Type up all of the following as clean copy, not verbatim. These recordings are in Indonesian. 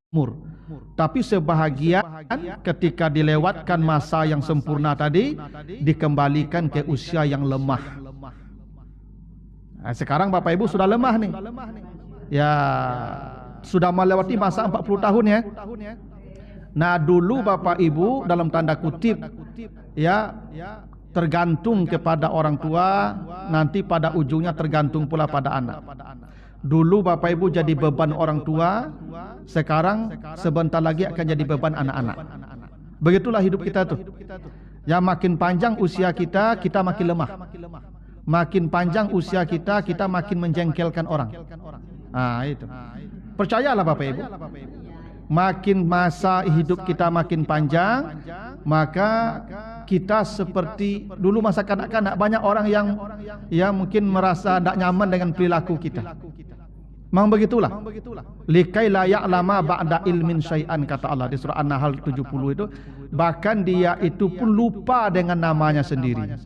umur. Tapi sebahagian ketika dilewatkan masa yang sempurna tadi, dikembalikan ke usia yang lemah. Nah, sekarang Bapak Ibu sudah lemah nih. Ya, sudah melewati masa 40 tahun ya. Nah, dulu Bapak Ibu dalam tanda kutip ya tergantung kepada orang tua, nanti pada ujungnya tergantung pula pada anak. Dulu Bapak Ibu jadi beban orang tua, sekarang sebentar lagi akan jadi beban anak-anak. Begitulah hidup kita tuh. Ya, makin panjang usia kita, kita makin lemah. Makin panjang usia kita, kita makin menjengkelkan orang. Ah, itu. Percayalah Bapak Ibu. Makin masa hidup kita makin panjang, maka kita seperti dulu masa kanak-kanak, banyak orang yang mungkin merasa tidak nyaman dengan perilaku kita. Memang begitulah. Likai la ya'lama ba'da ilmin syai'an, kata Allah di surah An-Nahl 70 itu. Bahkan dia itu pun lupa dengan namanya sendiri.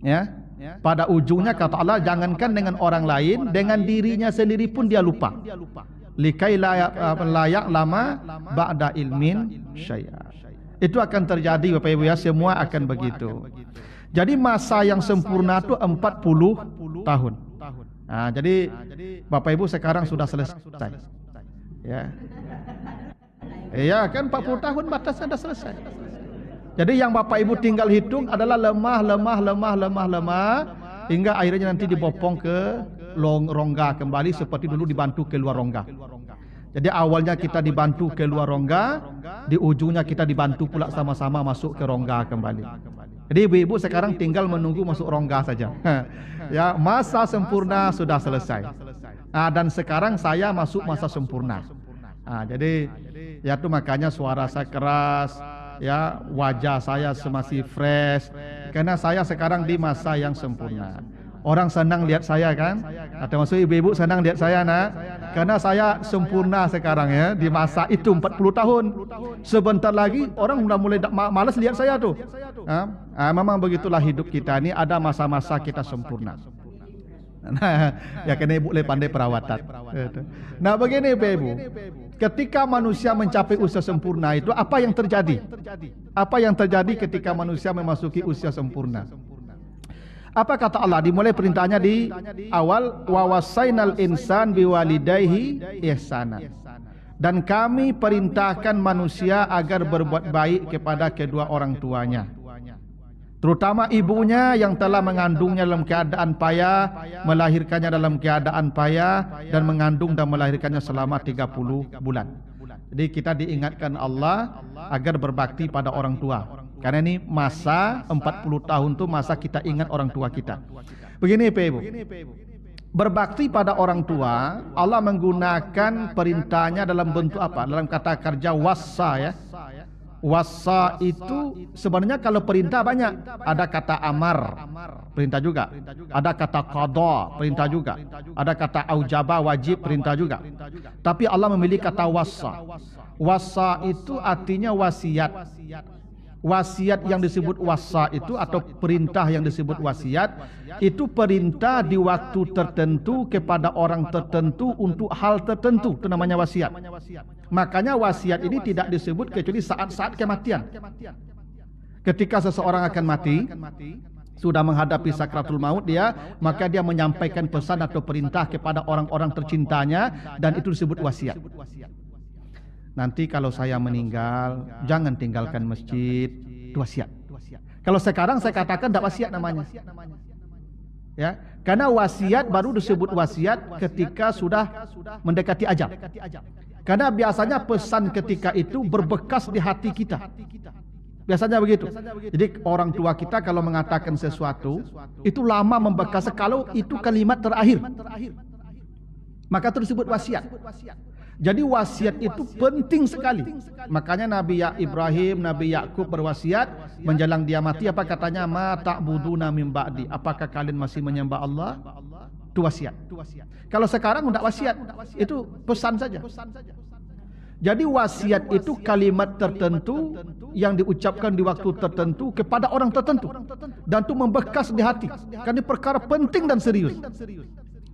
Ya. Pada ujungnya kata Allah, jangankan dengan orang lain, dengan dirinya sendiri pun dia lupa. Likai la ya'lama ba'da ilmin syai'an. Itu akan terjadi Bapak Ibu ya, semua akan begitu. Jadi masa yang sempurna itu 40 tahun. Nah, jadi Bapak Ibu sekarang sudah selesai. Ya. Iya kan 40 tahun batasnya sudah selesai. Jadi yang Bapak Ibu tinggal hitung adalah lemah hingga akhirnya nanti dibopong ke rongga kembali seperti dulu dibantu keluar rongga. Jadi awalnya kita dibantu keluar rongga, di ujungnya kita dibantu pula sama-sama masuk ke rongga kembali. Jadi ibu-ibu sekarang tinggal menunggu masuk rongga saja. Ya, masa sempurna sudah selesai. Dan sekarang saya masuk masa sempurna. Jadi ya itu makanya suara saya keras, ya wajah saya masih fresh, karena saya sekarang di masa yang sempurna. Orang senang lihat saya kan? Atau maksud ibu-ibu senang lihat saya nak? Karena saya sempurna sekarang ya, di masa itu 40 tahun. Sebentar lagi orang sudah mulai malas lihat saya tuh. Memang begitulah hidup kita ini, ada masa-masa kita sempurna. Nah, ya kena ibu pandai perawatan. Nah, begini ibu. Ketika manusia mencapai usia sempurna itu apa yang terjadi? Apa yang terjadi ketika manusia memasuki usia sempurna? Apa kata Allah? Dimulai perintahnya di awal, wa wasainal insan biwalidayhi ihsana. Dan kami perintahkan manusia agar berbuat baik kepada kedua orang tuanya, terutama ibunya yang telah mengandungnya dalam keadaan payah, melahirkannya dalam keadaan payah, dan mengandung dan melahirkannya selama 30 bulan. Jadi kita diingatkan Allah agar berbakti pada orang tua. Karena ini masa 40 tahun itu masa kita ingat orang tua kita. Begini Pak Ibu, berbakti pada orang tua, Allah menggunakan perintahnya dalam bentuk apa? Dalam kata kerja wassa ya. Wassa itu sebenarnya kalau perintah banyak. Ada kata amar, perintah juga. Ada kata qada, perintah juga. Ada kata aujaba, wajib, perintah juga. Tapi Allah memilih kata wassa. Wassa itu artinya wasiat. Wasiat yang disebut wassa itu atau perintah yang disebut wasiat itu perintah di waktu tertentu kepada orang tertentu untuk hal tertentu, itu namanya wasiat. Makanya wasiat ini tidak disebut kecuali saat-saat kematian. Ketika seseorang akan mati, sudah menghadapi sakratul maut dia, maka dia menyampaikan pesan atau perintah kepada orang-orang tercintanya, dan itu disebut wasiat. Nanti kalau saya meninggal, jangan tinggalkan masjid, itu wasiat. Kalau sekarang saya katakan tidak wasiat namanya. Ya, karena wasiat baru disebut wasiat ketika sudah mendekati ajal. Karena biasanya pesan ketika itu berbekas di hati kita. Biasanya begitu. Jadi orang tua kita kalau mengatakan sesuatu, itu lama membekas, kalau itu kalimat terakhir, maka itu disebut wasiat. Jadi wasiat itu penting sekali. Makanya Nabi Ibrahim, Nabi Yakub berwasiat menjelang dia mati, apa katanya? Ma ta'buduna min ba'di. Apakah kalian masih menyembah Allah? Itu wasiat. Kalau sekarang tidak wasiat, itu pesan saja. Jadi wasiat itu kalimat tertentu yang diucapkan di waktu tertentu kepada orang tertentu, dan itu membekas di hati. Karena ini perkara penting dan serius.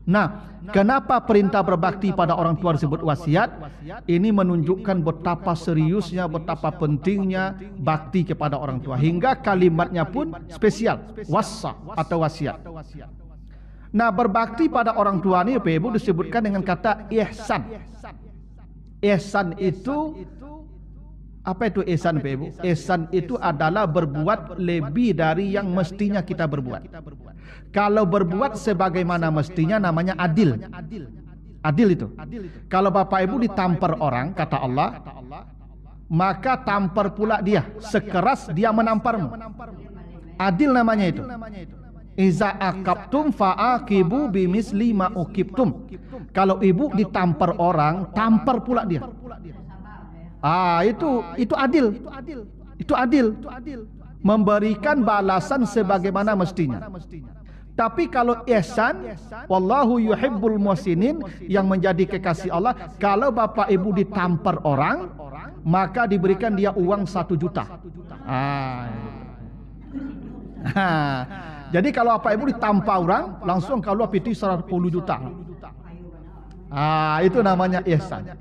Nah, kenapa perintah berbakti pada orang tua disebut wasiat? Ini menunjukkan betapa seriusnya, betapa pentingnya bakti kepada orang tua. Hingga kalimatnya pun spesial, wassa atau wasiat. Nah, berbakti pada orang tua ini Bapak Ibu disebutkan dengan kata ihsan. Ihsan itu, apa itu ihsan Bapak Ibu? Ihsan itu adalah berbuat lebih dari yang mestinya kita berbuat. Kalau berbuat sebagaimana mestinya namanya adil. Adil itu. Kalau Bapak Ibu ditampar orang, kata Allah, maka tampar pula dia sekeras dia menamparmu. Adil namanya itu. Iza aqabtum fa'aqibu bimisli ma uqibtum. Kalau ibu ditampar orang, tampar pula dia. Itu adil. Itu adil. Memberikan balasan sebagaimana mestinya. Tapi kalau ihsan, wallahu yuhibbul muhsinin, yang menjadi kekasih Allah, kalau bapak ibu ditampar orang, maka diberikan dia uang 1 juta. Jadi kalau bapak ibu ditampar orang, langsung kalau piti 10 juta. Itu namanya ihsan.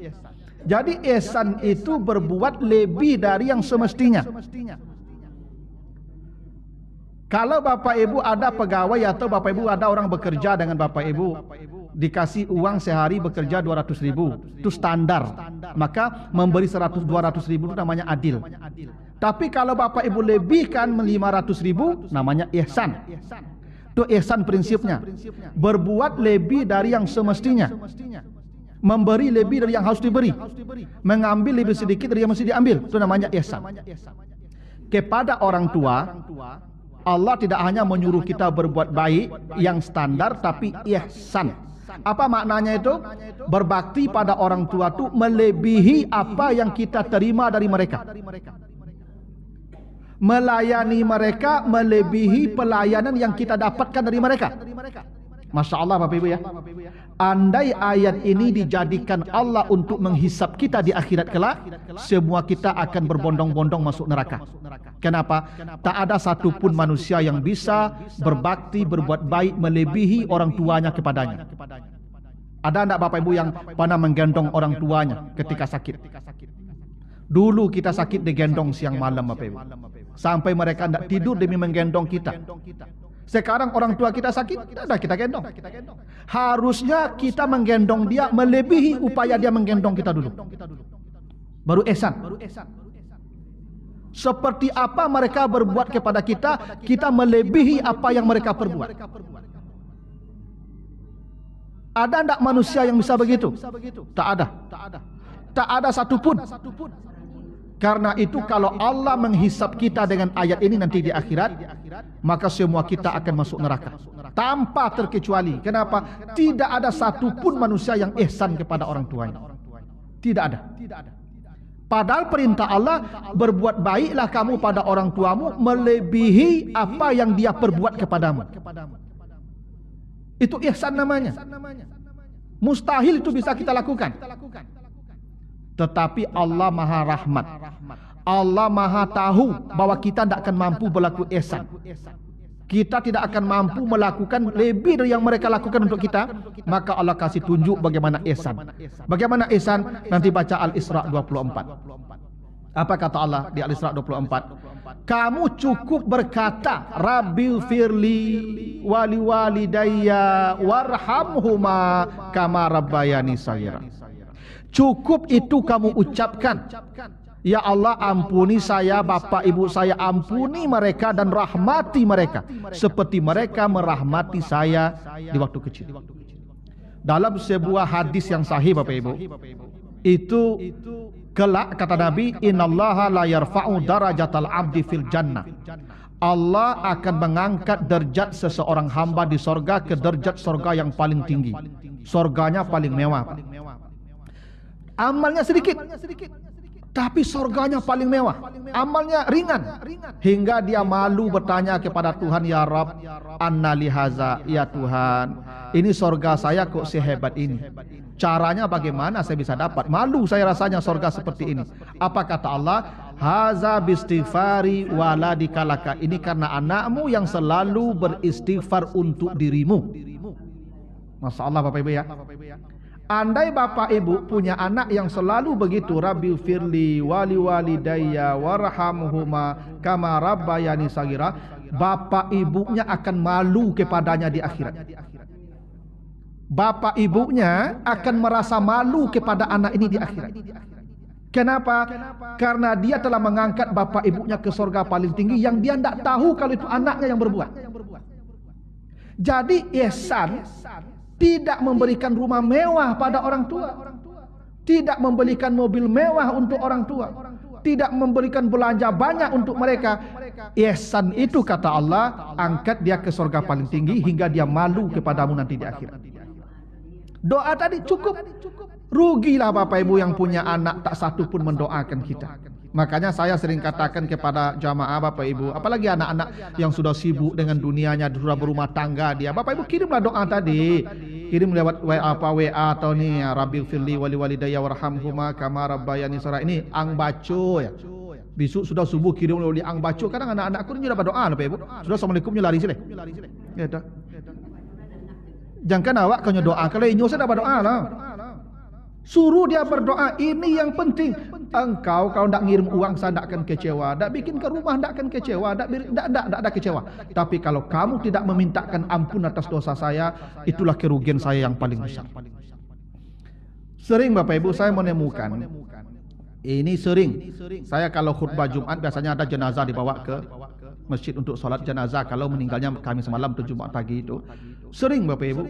Jadi ihsan itu berbuat lebih dari yang semestinya. Kalau bapak ibu ada pegawai atau bapak ibu ada orang bekerja dengan bapak ibu, dikasih uang sehari bekerja 200 ribu, itu standar. Maka memberi 100-200 ribu itu namanya adil. Tapi kalau bapak ibu lebihkan 500 ribu, namanya ihsan. Itu ihsan prinsipnya. Berbuat lebih dari yang semestinya. Memberi lebih dari yang harus diberi. Mengambil lebih sedikit dari yang mesti diambil. Itu namanya ihsan. Kepada orang tua, Allah tidak hanya menyuruh kita berbuat baik yang standar, tapi ihsan. Apa maknanya itu? Berbakti pada orang tua itu melebihi apa yang kita terima dari mereka. Melayani mereka melebihi pelayanan yang kita dapatkan dari mereka. Masya Allah Bapak Ibu ya. Andai ayat ini dijadikan Allah untuk menghisap kita di akhirat kelak, semua kita akan berbondong-bondong masuk neraka. Kenapa? Tak ada satupun manusia yang bisa berbakti, berbuat baik melebihi orang tuanya kepadanya. Ada enggak Bapak Ibu yang pernah menggendong orang tuanya ketika sakit? Dulu kita sakit digendong siang malam Bapak Ibu. Sampai mereka enggak tidur demi menggendong kita. Sekarang orang tua kita sakit, kita gendong. Harusnya kita menggendong dia melebihi upaya dia menggendong kita dulu. Baru ihsan. Seperti apa mereka berbuat kepada kita, kita melebihi apa yang mereka perbuat. Ada enggak manusia yang bisa begitu? Tak ada. Tak ada satupun. Karena itu kalau Allah menghisap kita dengan ayat ini nanti di akhirat, maka semua kita akan masuk neraka. Tanpa terkecuali. Kenapa? Tidak ada satupun manusia yang ihsan kepada orang tuanya. Tidak ada. Padahal perintah Allah, berbuat baiklah kamu pada orang tuamu melebihi apa yang dia perbuat kepadamu. Itu ihsan namanya. Mustahil itu bisa kita lakukan. Tetapi Allah Maha Rahmat. Allah Maha tahu bahwa kita tidak akan mampu berlaku ihsan. Kita tidak akan mampu melakukan lebih dari yang mereka lakukan untuk kita. Maka Allah kasih tunjuk bagaimana ihsan. Bagaimana ihsan? Nanti baca Al-Isra 24. Apa kata Allah di Al-Isra 24? Kamu cukup berkata, Rabbil firli wali walidayya warhamhuma kama rabbayani shaghira. Cukup itu kamu ucapkan. Ya Allah, ampuni saya, bapak ibu saya, ampuni mereka dan rahmati mereka seperti mereka merahmati saya di waktu kecil. Dalam sebuah hadis yang sahih Bapak Ibu, itu kelak kata Nabi, innallaha la yarfa'u darajatal abdi fil jannah. Allah akan mengangkat derajat seseorang hamba di sorga ke derajat sorga yang paling tinggi. Sorganya paling mewah. Amalnya sedikit, tapi sorganya paling mewah. Amalnya ringan, hingga dia malu bertanya kepada Tuhan, ya Rabb, anna lihaza, ya Tuhan, ini sorga saya kok sehebat ini. Caranya bagaimana saya bisa dapat? Malu saya rasanya sorga seperti ini. Apa kata Allah? Haza bistighfari waladika laka. Ini karena anakmu yang selalu beristighfar untuk dirimu. Masya Allah Bapak Ibu ya. Andai bapak ibu punya anak yang selalu begitu, Rabbi firli wali walidayya warhamhuma kama rabbayani sagira, bapak ibunya akan malu kepadanya di akhirat. Bapak ibunya akan merasa malu kepada anak ini di akhirat. Kenapa? Karena dia telah mengangkat bapak ibunya ke surga paling tinggi yang dia tidak tahu kalau itu anaknya yang berbuat. Jadi ihsan tidak memberikan rumah mewah pada orang tua, tidak membelikan mobil mewah untuk orang tua, tidak memberikan belanja banyak untuk mereka. Ihsan itu kata Allah, angkat dia ke surga paling tinggi hingga dia malu kepadamu nanti di akhirat. Doa tadi cukup. Rugilah Bapak Ibu yang punya anak tak satu pun mendoakan kita. Makanya saya sering katakan kepada jamaah Bapak Ibu, apalagi anak-anak yang sudah sibuk dengan dunianya, sudah berumah tangga dia, Bapak Ibu kirimlah doa tadi, kirim lewat WA atau nih ya, Rabbil firli wali walidayya warhamhuma kama rabbayani saghira. Ini ang baco ya. Besok sudah subuh kirim oleh ang baco. Kadang anak-anakku ini dapat doa Bapak Ibu. Sudah assalamualaikumnya lari sini. Ya dah. Jangan awak kau doa, kalau inyo saya dapat doa lah. Suruh dia berdoa, ini yang penting. Engkau kalau tidak ngirim uang saya tidak akan kecewa, tidak bikin ke rumah tidak akan kecewa, tidak ada kecewa. Tapi kalau kamu tidak memintakan ampun atas dosa saya, itulah kerugian saya yang paling besar. Sering Bapak Ibu saya menemukan, ini sering. Saya kalau khutbah Jumat biasanya ada jenazah dibawa ke masjid untuk sholat jenazah kalau meninggalnya Kamis malam atau Jumat pagi itu. Sering Bapak Ibu,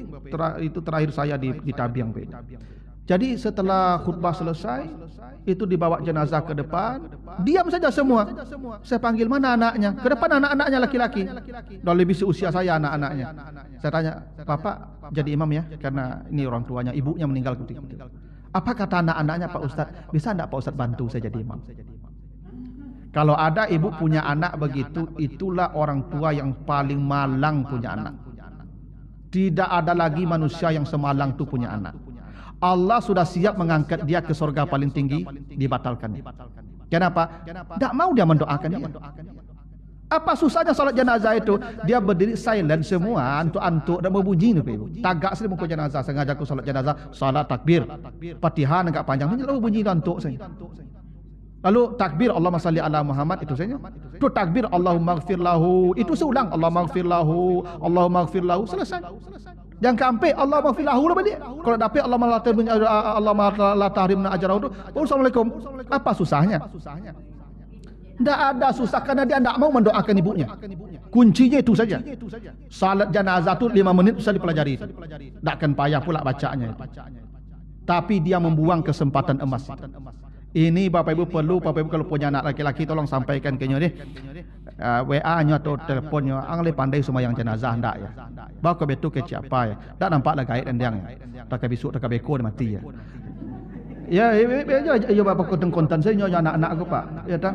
itu terakhir saya di Tabiang Bapak Ibu. Jadi setelah khutbah selesai, itu dibawa jenazah ke depan, diam saja semua. Saya panggil mana anaknya? Ke depan anak-anaknya laki-laki. Dan lebih seusia saya anak-anaknya. Saya tanya, Bapak jadi imam ya? Karena ini orang tuanya, ibunya meninggal ketika itu. Apa kata anak-anaknya Pak Ustadz? Bisa enggak Pak Ustadz bantu saya jadi imam? Kalau ada ibu punya anak begitu, itulah orang tua yang paling malang punya anak. Tidak ada lagi manusia yang semalang itu punya anak. Allah sudah siap mengangkat dia ke surga paling tinggi, dibatalkan. Kenapa? Tak mau dia mendoakan dia. Apa susahnya salat jenazah itu? Dia berdiri silent semua, antuk-antuk dan berbunyi nih, Ibu. Tagak sekali muka jenazah, sengaja aku salat jenazah, salat takbir, Fatihah agak panjang, ini lalu bunyi antuk saya. Lalu takbir Allahumma salli ala Muhammad itu saja. Itu takbir Allahumma ighfir lahu, itu seulang Allahumma ighfir lahu, Allahumma ighfir lahu, selesai. Yang kampe Allah maghfir lahu lah dia. Kalau dapat Allah la tahrimna ajrahu. Assalamualaikum. Apa susahnya? Tidak ada susah karena dia tidak mau mendoakan ibunya. Kuncinya itu saja. Salat jenazah itu 5 menit bisa dipelajari. Tidak akan payah pula bacanya. Tapi dia membuang kesempatan emas. Ini Bapak Ibu perlu, Bapak Ibu kalau punya anak laki-laki tolong sampaikan ke nyo deh. WA-nya atau teleponnya, ang le pandai semua yang jenazah ndak ya. Bawa ke betul ke siapa ya. Tak nampak lah gaib endang ya. Tak besok tak beko dia mati ya. Ya Bapak konten saya nyonya anak-anak aku Pak. Ya tak.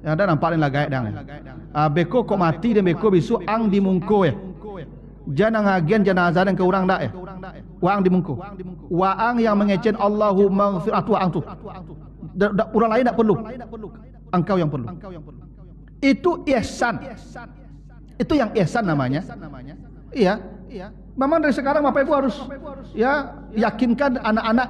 Ya tak nampak lah gaib endang. Beko kok mati dan beko besok ang dimungko ya. Jangan ngagen jenazah dan ke orang ndak ya. Waang dimungko. Waang yang mengecen Allahumma ighfir atu tu. Orang lain tak perlu. Engkau yang perlu. Itu ihsan. Itu yang ihsan namanya. Iya. Memang dari sekarang Bapak Ibu harus ya yakinkan anak-anak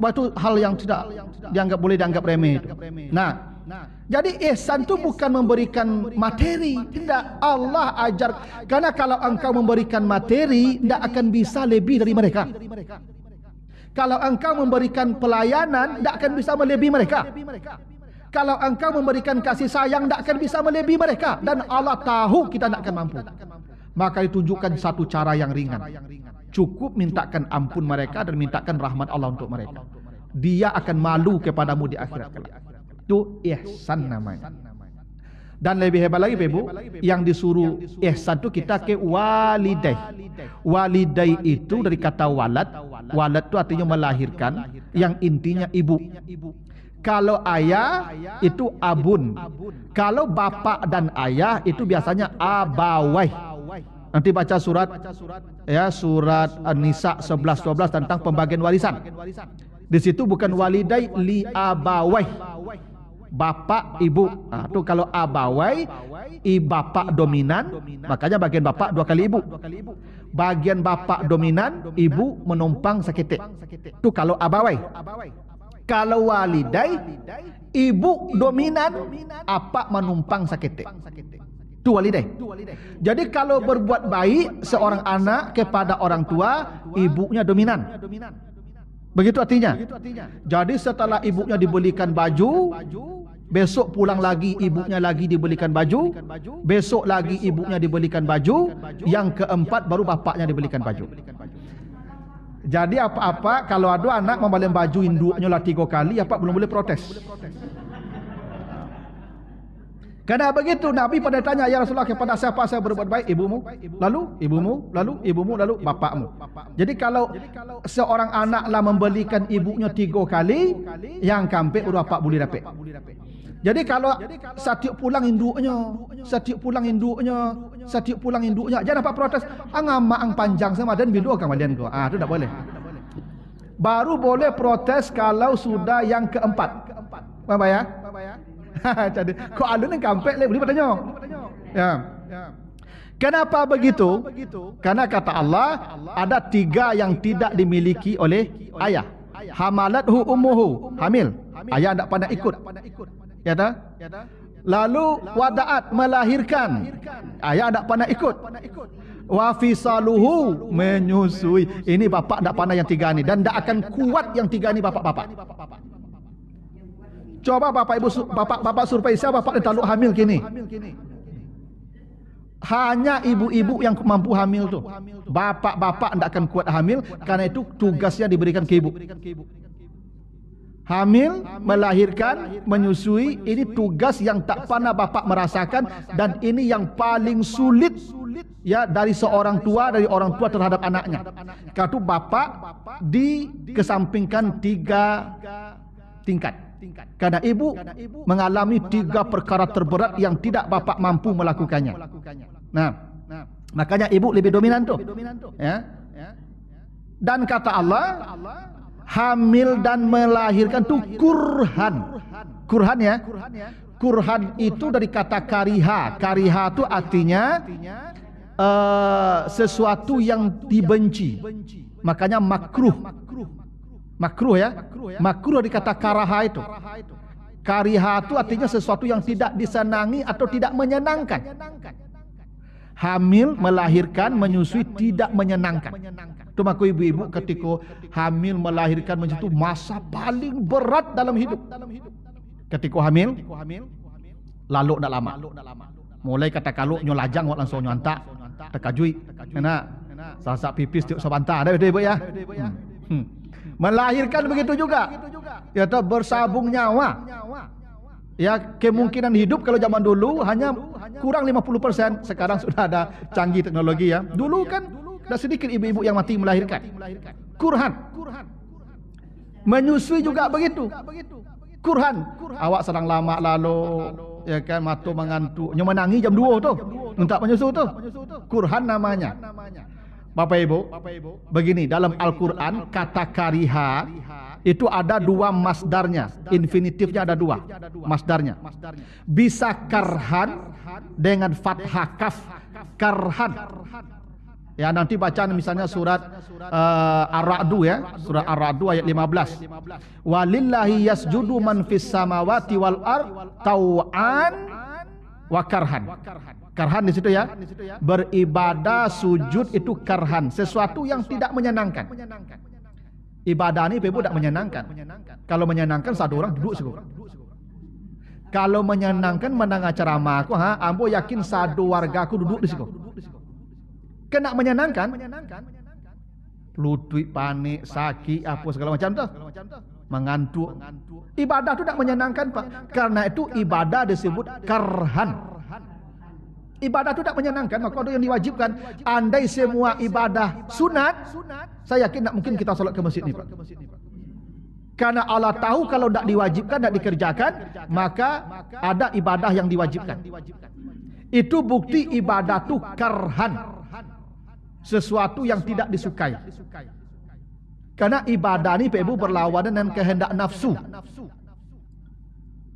bahwa itu hal yang tidak boleh dianggap remeh itu. Nah, jadi ihsan itu bukan memberikan materi, tidak. Allah ajar, karena kalau engkau memberikan materi tidak akan bisa lebih dari mereka. Kalau engkau memberikan pelayanan tidak akan bisa melebihi mereka. Kalau engkau memberikan kasih sayang tidak akan bisa melebihi mereka. Dan Allah tahu kita tidak akan mampu. Maka ditunjukkan satu cara yang ringan. Cukup mintakan ampun mereka dan mintakan rahmat Allah untuk mereka. Dia akan malu kepadamu di akhirat kelak. Itu ihsan namanya. Dan lebih hebat lagi Ibu, yang disuruh ihsan itu kita ke walidai. Walidai itu dari kata walad. Walad itu artinya melahirkan, yang intinya ibu. Kalau ayah itu abun. Kalau bapak dan ayah itu biasanya abawai. Nanti baca surat An-Nisa 11-12 tentang pembagian warisan. Di situ bukan walidai li abawai. bapak ibu. Tu kalau abawai, bapak dominan, makanya bagian bapak 2 kali ibu. Bagian bapak dominan, ibu menumpang seketik. Tu kalau abawai. Kalau walidai, ibu dominan, apa menumpang seketik. Tu walidai. Jadi kalau berbuat baik seorang anak kepada orang tua, ibunya dominan. Begitu artinya. Jadi setelah ibunya dibelikan baju, besok pulang lagi ibunya lagi dibelikan baju, besok lagi ibunya dibelikan baju, yang keempat baru bapaknya dibelikan baju. Jadi apa-apa kalau ada anak membeli baju induknya lah 3 kali, apa belum boleh protes. Karena begitu Nabi pada tanya, ya Rasulullah, kepada siapa saya berbuat baik? Ibumu, lalu ibumu, lalu ibumu, lalu bapakmu. Jadi kalau seorang anak lah membelikan ibunya 3 kali, yang kampe udah bapak boleh dapat. Jadi kalau setiap pulang induknya, jangan dapat protes. Angama ang panjang sama dan bidu kemalian kau. Itu tak boleh. Baru boleh protes kalau sudah yang keempat. Apa ya? Jadi, kok ada ni kampek le boleh bertanya. Ya. Kenapa begitu? Karena kata Allah, ada 3 yang tidak dimiliki oleh ayah. Hamalathu ummuhu, hamil. Ayah tak pandai ikut. Ya tak? Lalu wadaat, melahirkan. Ayah tak pandai ikut. Wa fisaluhu, menyusui. Ini bapak tak pandai yang 3 ni, dan tak akan kuat yang 3 ni bapak-bapak. Coba bapak survei saya, bapak dia taluk hamil kini. Hanya ibu-ibu yang mampu hamil tu. Bapak-bapak tidak akan kuat hamil, karena itu tugasnya diberikan ke ibu. Hamil, melahirkan, menyusui, ini tugas yang tak pernah bapak merasakan, dan ini yang paling sulit ya dari seorang tua, dari orang tua terhadap anaknya. Karena itu bapak dikesampingkan 3 tingkat. Karena ibu mengalami 3 perkara terberat yang tidak bapak mampu melakukannya. Nah, makanya ibu lebih dominan tu. Ya. Dan kata Allah, hamil dan melahirkan tu kurhan. Kurhan ya. Kurhan itu dari kata kariha. Kariha itu artinya sesuatu yang dibenci. Makanya makruh. Makruh ya. Makruh dikata karaha itu. Kariha itu artinya sesuatu yang tidak disenangi atau tidak menyenangkan. Hamil, melahirkan, menyusui tidak menyenangkan. Itu maka ibu-ibu ketika hamil, melahirkan, menyusui itu masa paling berat dalam hidup. Ketika hamil, lalu tak lama. Mulai kata kalau nyolajang langsung nyontak, terkajui. Kena sasak pipis tiup sebentar ada ibu ya. Melahirkan begitu juga. Ya, bersabung nyawa. Ya, kemungkinan hidup kalau zaman dulu hanya kurang 50%. Sekarang sudah ada canggih teknologi ya. Dulu kan dah sedikit ibu-ibu yang mati melahirkan. Kurhan. Menyusui juga begitu. Kurhan. Awak sedang lama lalu, ya kan, matu mengantuk. Menangi jam 2 tu. Minta menyusu tu. Kurhan namanya. Bapak Ibu, begini, dalam Al-Quran kata kariha itu ada 2 masdarnya. Infinitifnya ada 2 masdarnya. Bisa karhan dengan fathah kaf, karhan. Ya, nanti bacaan misalnya surat Ar-Ra'du ya, surat Ar-Ra'du ayat 15. Walillahi yasjudu man fis samawati wal ard tau'an wa karhan. Karhan di situ ya. Beribadah sujud itu karhan, sesuatu yang tidak menyenangkan. Ibadah ini ibu tidak menyenangkan. Kalau menyenangkan satu orang duduk sego. Kalau menyenangkan mendengar ceramah aku, ambo yakin satu warga aku duduk di situ. Kena menyenangkan. Lutut, panik, sakit, apa segala macam tu. Mengantuk. Ibadah itu tidak menyenangkan, Pak. Karena itu ibadah disebut karhan. Ibadah itu tak menyenangkan, maka ada yang diwajibkan. Andai semua ibadah sunat, saya yakin tak mungkin kita solat ke masjid ni, Pak. Karena Allah tahu kalau tak diwajibkan, tak dikerjakan, maka ada ibadah yang diwajibkan. Itu bukti ibadah itu karhan, sesuatu yang tidak disukai. Karena ibadah ni Pak Ibu berlawanan dengan kehendak nafsu.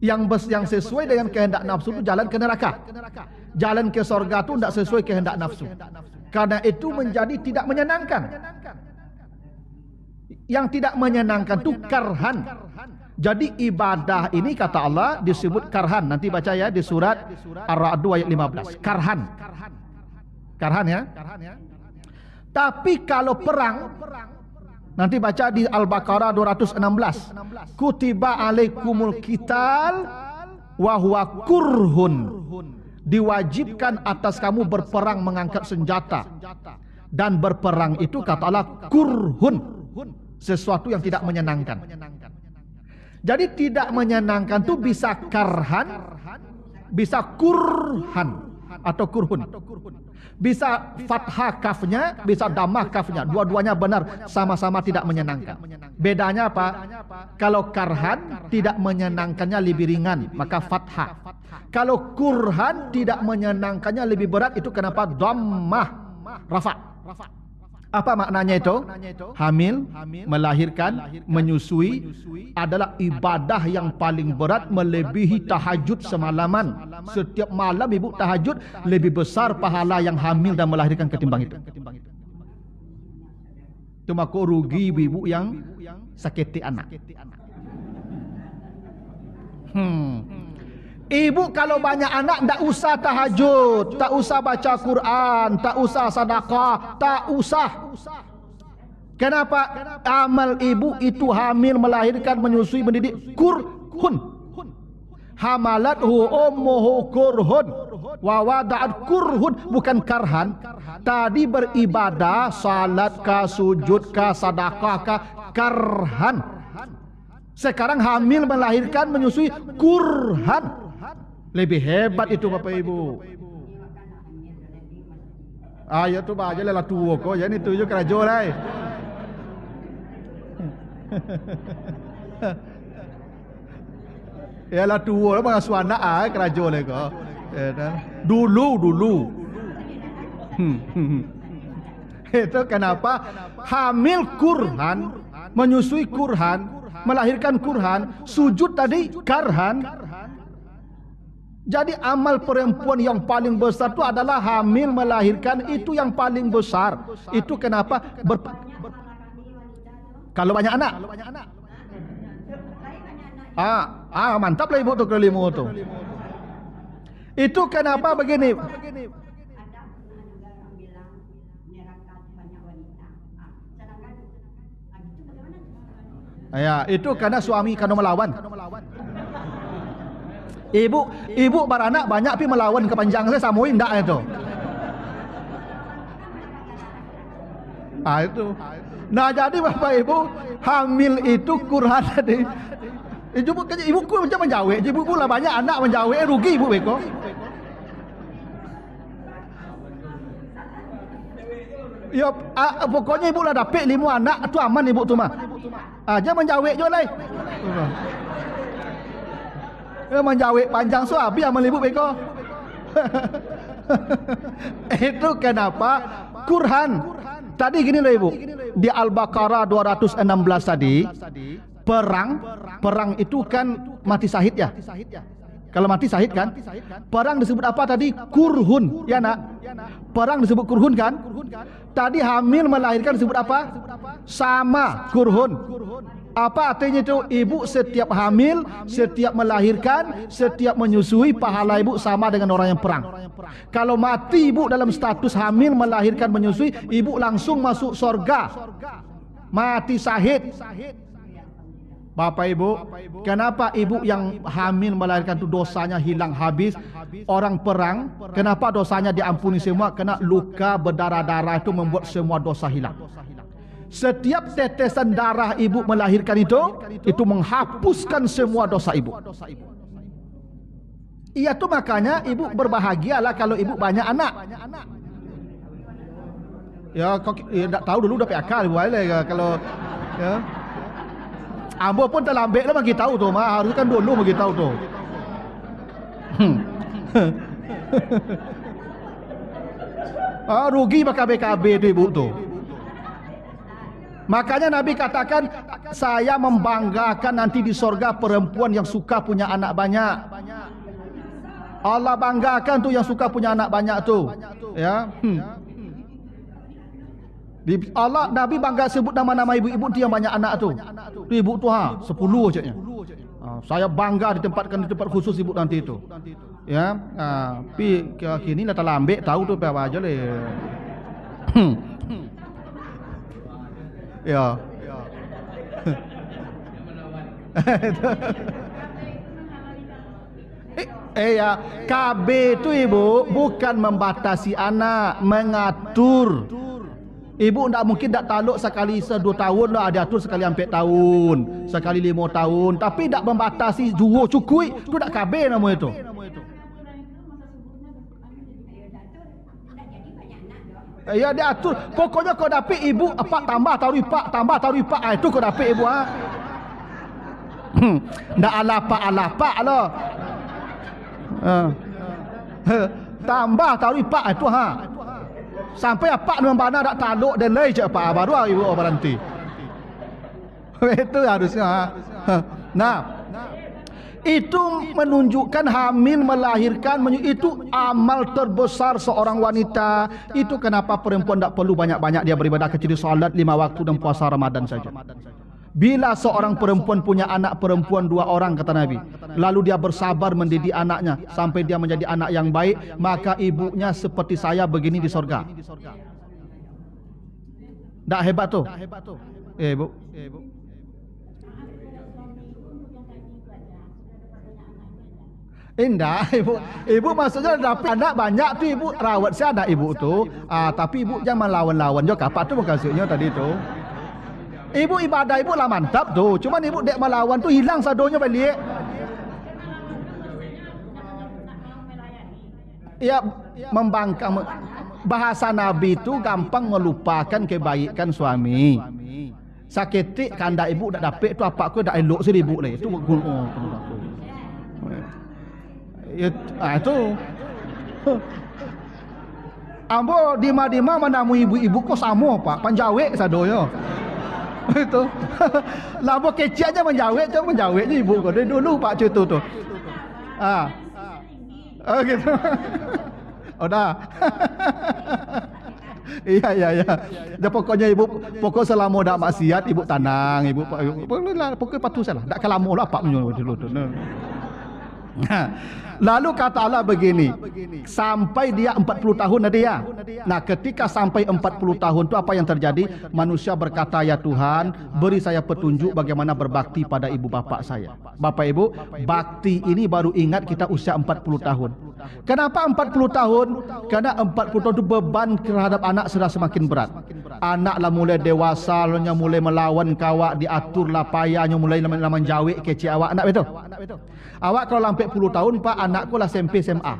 yang sesuai dengan kehendak nafsu itu jalan ke neraka. Jalan ke sorga itu tidak sesuai kehendak nafsu. Karena itu menjadi tidak menyenangkan. Yang tidak menyenangkan itu karhan. Jadi ibadah ini kata Allah disebut karhan. Nanti baca ya di surat Ar-Ra'd ayat 15. Karhan. Karhan ya. Tapi kalau perang, nanti baca di Al-Baqarah 216. Kutiba alaikumul qital wa huwa kurhun. Diwajibkan atas kamu berperang mengangkat senjata. Dan berperang itu kata Allah kurhun. Sesuatu yang tidak menyenangkan. Jadi tidak menyenangkan itu bisa karhan, bisa kurhan atau kurhun. Bisa fathah kafnya, bisa damah kafnya. Dua-duanya benar, sama-sama tidak menyenangkan. Bedanya apa? Kalau karhan tidak menyenangkannya lebih ringan, maka fathah. Kalau kurhan tidak menyenangkannya lebih berat, itu kenapa dhammah rafa. Apa maknanya itu? Hamil, melahirkan, menyusui adalah ibadah yang paling berat, melebihi tahajud semalaman. Setiap malam ibu tahajud, lebih besar pahala yang hamil dan melahirkan ketimbang itu. Cuma kok rugi ibu yang sakiti anak. Ibu kalau banyak anak tak usah tahajud, tak usah baca Quran, tak usah sedekah, tak usah. Kenapa? Amal ibu itu hamil, melahirkan, menyusui, mendidik kurhun. Hamalathu ummuhu kurhun wa wada'at kurhun, bukan karhan. Tadi beribadah, salat kah, sujud kah, sedekah kah, karhan. Sekarang hamil, melahirkan, menyusui kurhan. Lebih hebat itu Bapak Ibu. Ya tu bah aja lah tua kau. Jadi tujuh kerajo lah. Ya lah tua lah mengasuh anak kerajo lah kau. Dulu. Itu kenapa hamil kurhan, menyusui kurhan, melahirkan kurhan, sujud tadi karhan. Jadi amal perempuan yang paling besar itu adalah hamil, melahirkan, itu yang paling besar. Itu kenapa kalau banyak anak. Mantap lah ibu tu kelima tu. Itu kenapa begini. Ya, itu karena suami kena melawan. Ibu beranak banyak tapi melawan kepanjang saya samuin ndak itu. Itu. Nah jadi Bapak Ibu hamil itu kurhan tadi. Ibuku macam menjawab, ibuku lah banyak anak menjawab, rugi ibu beko. Ya pokoknya ibu lah dapat 5 anak tu aman ibu tu mah. Aja menjawab je lah. Menjawab panjang so habis amal ibu beko. Itu kenapa kurhan. Tadi gini loh ibu, di Al-Baqarah 216 tadi, perang itu kan mati syahid ya. Kalau mati syahid kan, perang disebut apa tadi? Kurhun, ya nak? Perang disebut kurhun kan? Tadi hamil melahirkan disebut apa? Sama, kurhun. Apa artinya itu? Ibu setiap hamil, setiap melahirkan, setiap menyusui, pahala ibu sama dengan orang yang perang. Kalau mati ibu dalam status hamil, melahirkan, menyusui, ibu langsung masuk sorga. Mati syahid. Bapak Ibu, kenapa ibu yang hamil melahirkan itu dosanya hilang habis? Orang perang, kenapa dosanya diampuni semua? Kena luka berdarah-darah itu membuat semua dosa hilang. Setiap tetesan darah ibu melahirkan itu menghapuskan semua dosa ibu. Iya tuh makanya ibu berbahagialah kalau ibu banyak anak. Ya kok tak tahu dulu udah PAK ibu aja kalau ya. Ambo pun terlambat lah bagi tahu tu mah, harus kan dulu bagi tahu tu. Rugi bakal BKB tu ibu tu. Makanya Nabi katakan, saya membanggakan nanti di sorga perempuan yang suka punya anak banyak. Allah banggakan tu yang suka punya anak banyak tu. Ya. Allah, Nabi bangga sebut nama-nama ibu-ibu dia banyak anak tu. Tu ibu tu 10 je nya. Saya bangga ditempatkan di tempat khusus ibu nanti itu. Ya, tapi kini dah terlambat tahu tu apa aja le. Ya. Ya, KB tu ibu bukan membatasi anak, mengatur. Ibu tak mungkin tak taluk sekali 2 tahun lah, ada atur sekali 4 tahun, sekali 5 tahun, tapi tak membatasi jua cukui, tu tak KB nama itu. Ya dia atur. Pokoknya kau dapat ibu apa tambah tahu ripak, itu kau dapat ibu Ndak alapak lah. Tambah tahu ripak itu Sampai apa dengan bana dak taluk dan lei je apa baru ibu berhenti. Itu harusnya. Nah, itu menunjukkan hamil melahirkan itu amal terbesar seorang wanita. Itu kenapa perempuan tak perlu banyak-banyak dia beribadah, kecuali solat 5 waktu dan puasa Ramadan saja. Bila seorang perempuan punya anak perempuan 2 orang kata Nabi, lalu dia bersabar mendidik anaknya sampai dia menjadi anak yang baik, maka ibunya seperti saya begini di sorga. Tak hebat tu? Bu. Indah, ibu maksudnya dapat anak banyak tu ibu rawat saya ada ibu tu. Tapi ibu jangan lawan-lawan juga. Apa tu maksudnya tadi tu? Ibu ibadah ibu lah mantap tu. Cuman ibu dek melawan tu hilang sadonya balik. Ya, membangkang. Bahasa Nabi tu gampang melupakan kebaikan suami. Sakitik kanda ibu tak dapat tu apa aku dak elok sini ibu ni. Itu itu. Ambo dima-dima menamu ibu-ibu kok sama pak panjawek sadonya. Itu. Labo kecil aja menjawek je ibu kau dari dulu pak cutu tu. Gitu. Oh dah. Iya. Dah pokoknya ibu pokok selama dak maksiat ibu tenang, ibu pokok patuh salah. Dak kelamo lah pak menyo dulu tu. Lalu kata Allah begini, sampai dia 40 tahun ada ya. Nah, ketika sampai 40 tahun itu apa yang terjadi? Manusia berkata, ya Tuhan, beri saya petunjuk bagaimana berbakti pada ibu bapak saya. Bapak ibu, bakti ini baru ingat kita usia 40 tahun. Kenapa 40 tahun? Karena 40 tahun itu beban terhadap anak sudah semakin berat. Anaklah mulai dewasa, mulai melawan kawak, diaturlah payahnya, mulai menjawik kecil awak. Anak betul? Awak kalau sampai 10 tahun pak, anakku lah SMP SMA.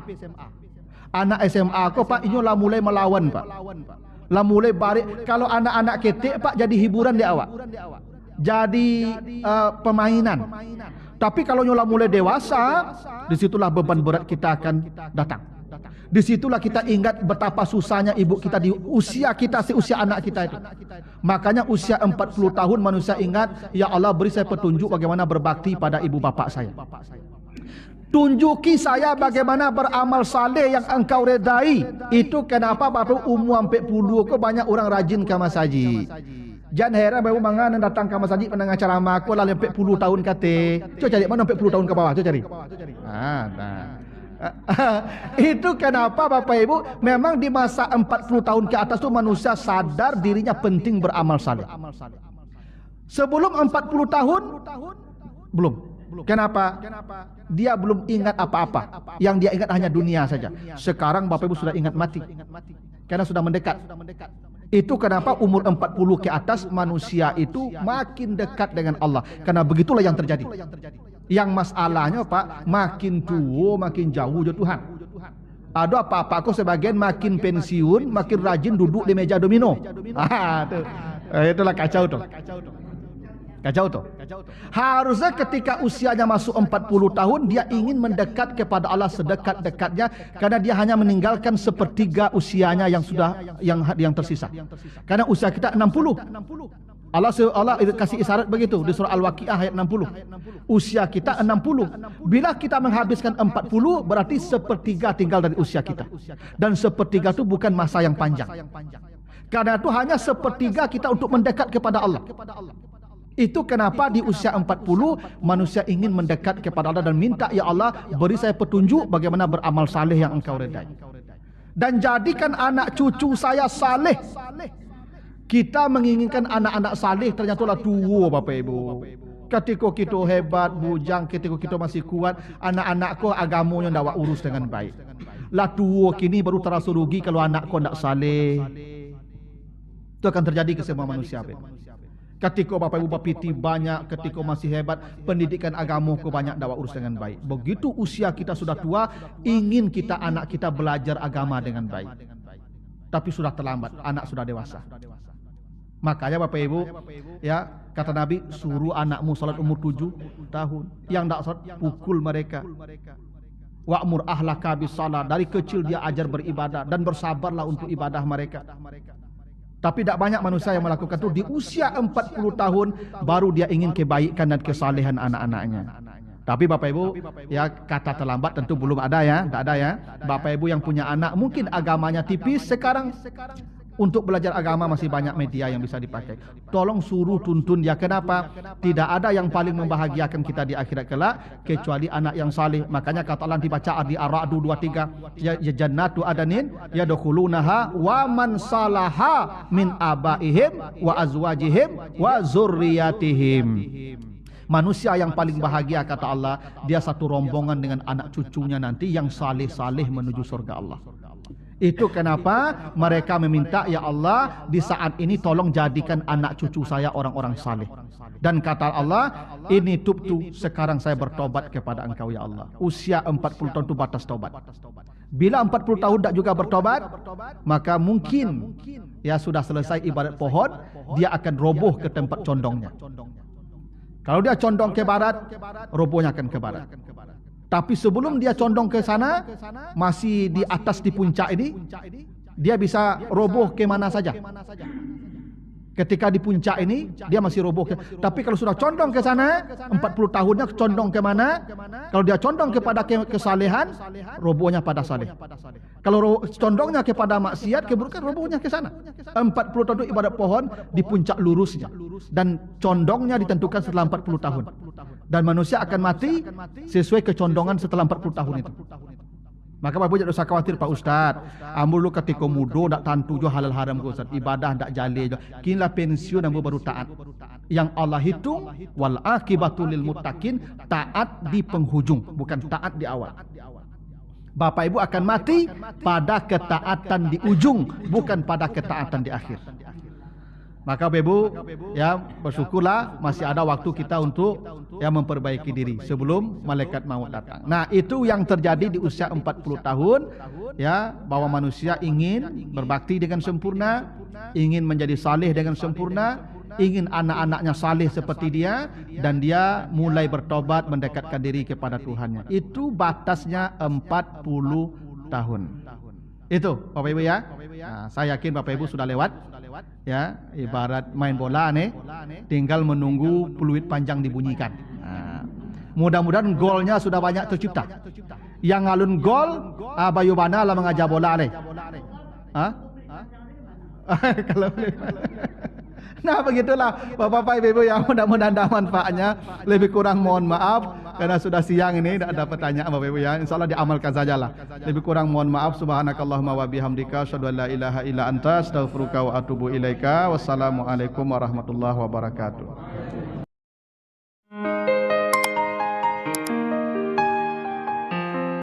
Anak SMA aku pak, ini lah mulai melawan pak. Lah mulai balik. Kalau anak-anak ketik pak jadi hiburan di awak. Jadi permainan. Tapi kalau nyola mulai dewasa, disitulah beban berat kita akan datang. Disitulah kita ingat betapa susahnya ibu kita di usia kita seusia anak kita itu. Makanya usia 40 tahun manusia ingat, ya Allah beri saya petunjuk bagaimana berbakti pada ibu bapak saya. Tunjuki saya bagaimana beramal saleh yang engkau redai. Itu kenapa bapak umur 40 kok banyak orang rajin ke masjid. Jangan heran bapak mangan datang ke masjid mendengar ceramah aku lah 40 tahun kata. Coba cari mana 40 tahun ke bawah, coba cari. Itu kenapa Bapak Ibu memang di masa 40 tahun ke atas tu manusia sadar dirinya penting beramal saleh. Sebelum 40 tahun belum. Kenapa? Dia belum ingat apa-apa. Yang dia ingat hanya dunia saja. Sekarang Bapak Ibu sudah ingat mati. Karena sudah mendekat. Itu kenapa umur 40 ke atas manusia itu makin dekat dengan Allah. Karena begitulah yang terjadi. Yang masalahnya Pak, makin tua makin jauh dari Tuhan. Ada apa-apa aku sebagian makin pensiun makin rajin duduk di meja domino. Itulah kacau tu. Kacau tu. Harusnya ketika usianya masuk 40 tahun dia ingin mendekat kepada Allah sedekat-dekatnya, karena dia hanya meninggalkan sepertiga usianya yang sudah yang tersisa. Karena usia kita 60. Allah kasih isyarat begitu di surah Al-Waqiah ayat 60. Usia kita 60. Bila kita menghabiskan 40, berarti sepertiga tinggal dari usia kita. Dan sepertiga itu bukan masa yang panjang. Karena itu hanya sepertiga kita untuk mendekat kepada Allah. Itu kenapa di usia 40 manusia ingin mendekat kepada Allah dan minta, ya Allah, beri saya petunjuk bagaimana beramal saleh yang Engkau redai. Dan jadikan anak cucu saya saleh. Kita menginginkan anak-anak saleh, ternyata tua Bapak Ibu. Ketika kita hebat, bujang, ketika kita masih kuat, anak-anakku agamanya tidak urus dengan baik. Lah tua kini baru terasa rugi kalau anakku tidak saleh. Itu akan terjadi ke semua manusia. Ketika Bapak Ibu bapiti banyak, ketika masih hebat, pendidikan agamaku banyak tidak urus dengan baik. Begitu usia kita sudah tua, ingin kita anak kita belajar agama dengan baik. Tapi sudah terlambat, anak sudah dewasa. Makanya Bapak Ibu, ya, kata Nabi, suruh anakmu salat umur 7 tahun. Yang tak salat, pukul mereka. Wa'mur ahlaka bis-shalah, dari kecil dia ajar beribadah dan bersabarlah untuk ibadah mereka. Tapi tak banyak manusia yang melakukan itu. Di usia 40 tahun baru dia ingin kebaikan dan kesalehan anak-anaknya. Tapi Bapak Ibu, ya, kata terlambat tentu belum ada ya, tak ada ya. Bapak Ibu yang punya anak mungkin agamanya tipis sekarang. Untuk belajar agama masih banyak media yang bisa dipakai. Tolong suruh tuntun dia. Kenapa? Tidak ada yang paling membahagiakan kita di akhirat kelak kecuali anak yang saleh. Makanya kata Allah dibaca di Ar-Ra'd 23, ya jannatu adanin yadkhulunaha wa man salaha min abaihim wa azwajihim wa zurriyatihim. Manusia yang paling bahagia kata Allah, dia satu rombongan dengan anak cucunya nanti yang saleh-saleh menuju surga Allah. Itu kenapa mereka meminta, ya Allah, di saat ini tolong jadikan anak cucu saya orang-orang saleh. Dan kata Allah, ini tubtu, sekarang saya bertobat kepada Engkau ya Allah. Usia 40 tahun itu batas tobat. Bila 40 tahun tak juga bertobat, maka mungkin ya sudah selesai ibadat pohon, dia akan roboh ke tempat condongnya. Kalau dia condong ke barat, robohnya akan ke barat. Tapi sebelum dia condong ke sana, masih di atas di puncak ini, dia bisa roboh ke mana saja. Ketika di puncak ini, dia masih roboh. Tapi kalau sudah condong ke sana, 40 tahunnya condong ke mana? Kalau dia condong kepada kesalehan, robohnya pada saleh. Kalau condongnya kepada maksiat, keburukan, robohnya ke sana. 40 tahun itu ibadat pohon di puncak lurusnya. Dan condongnya ditentukan setelah 40 tahun. Dan manusia akan mati sesuai kecondongan setelah 40 tahun itu. Maka Bapak jangan usah khawatir Pak Ustaz. Amul lu ketika muda tak tantu jo halal haram ke Ustaz. Ibadah tak jali jo. Kinlah pensiun amul baru taat. Yang Allah hitung wal akibatul lil muttaqin, taat di penghujung, bukan taat di awal. Bapak Ibu akan mati pada ketaatan di ujung, bukan pada ketaatan di akhir. Maka Bapak Ibu, ya, bersyukurlah masih ada waktu kita untuk ya memperbaiki diri sebelum malaikat maut datang. Nah, itu yang terjadi di usia 40 tahun, ya, bahwa manusia ingin berbakti dengan sempurna, ingin menjadi saleh dengan sempurna, ingin anak-anaknya saleh seperti dia, dan dia mulai bertobat mendekatkan diri kepada Tuhannya. Itu batasnya 40 tahun. Itu Bapak Ibu ya. Nah, saya yakin Bapak Ibu sudah lewat. Ya, ibarat main bola nih, tinggal menunggu peluit panjang dibunyikan. Nah, mudah-mudahan golnya sudah banyak tercipta. Yang ngalun gol, Bayu Bana lah mengajar bola nih. Kalau nah begitulah Bapak-bapak Ibu yang mudah-mudahan ada manfaatnya. Lebih kurang mohon maaf karena sudah siang ini tidak ada pertanyaan Bapak Ibu ya. Insyaallah diamalkan sajalah. Lebih kurang mohon maaf. Subhanakallahumma wa bihamdika asyhadu an la ilaha illa anta astaghfiruka wa atubu ilaika. Wassalamualaikum warahmatullahi wabarakatuh.